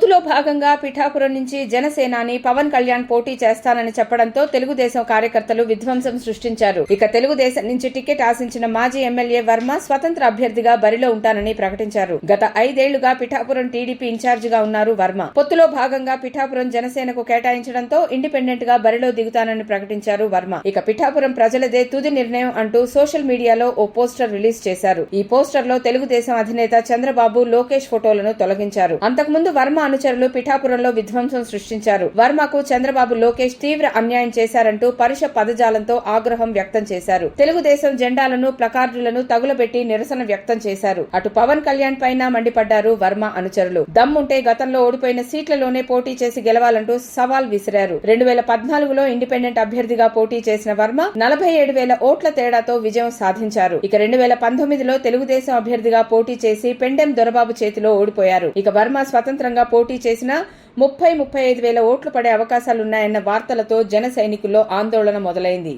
పొత్తులో భాగంగా పిఠాపురం నుంచి జనసేనాని పవన్ కళ్యాణ్ పోటీ చేస్తానని చెప్పడంతో తెలుగుదేశం కార్యకర్తలు విధ్వంసం సృష్టించారు. ఇక తెలుగుదేశం నుంచి టికెట్ ఆశించిన మాజీ ఎమ్మెల్యే వర్మ స్వతంత్ర అభ్యర్థిగా బరిలో ఉంటానని ప్రకటించారు. గత 5 ఏళ్లుగా పిఠాపురం టీడీపీ ఇన్ఛార్జిగా ఉన్నారు వర్మ. పొత్తులో భాగంగా పిఠాపురం జనసేనకు కేటాయించడంతో ఇండిపెండెంట్ గా బరిలో దిగుతానని ప్రకటించారు వర్మ. ఇక పిఠాపురం ప్రజలదే తుది నిర్ణయం అంటూ సోషల్ మీడియాలో ఓ పోస్టర్ రిలీజ్ చేశారు. ఈ పోస్టర్ లో తెలుగుదేశం అధినేత చంద్రబాబు, లోకేష్ ఫోటోలను తొలగించారు. అంతకుముందు వర్మ అనుచరులు పిఠాపురంలో విధ్వంసం సృష్టించారు. వర్మకు చంద్రబాబు, లోకేష్ తీవ్ర అన్యాయం చేశారంటూ పరుష పదజాలంతో ఆగ్రహం వ్యక్తం చేశారు. తెలుగుదేశం జెండాలను, ప్లకార్డులను తగులబెట్టి నిరసన వ్యక్తం చేశారు. అటు పవన్ కళ్యాణ్ పైన మండిపడ్డారు వర్మ అనుచరులు. దమ్ముంటే గతంలో ఓడిపోయిన సీట్లలోనే పోటీ చేసి గెలవాలంటూ సవాల్ విసిరారు. 2014లో ఇండిపెండెంట్ అభ్యర్థిగా పోటీ చేసిన వర్మ 47,000 ఓట్ల తేడాతో విజయం సాధించారు. ఇక 2019లో తెలుగుదేశం అభ్యర్థిగా పోటీ చేసి పెండెం దొరబాబు చేతిలో ఓడిపోయారు. ఇక వర్మ స్వతంత్రంగా పోటీ చేసిన 30-35 వేల ఓట్లు పడే అవకాశాలున్నాయన్న వార్తలతో జన సైనికుల్లో ఆందోళన మొదలైంది.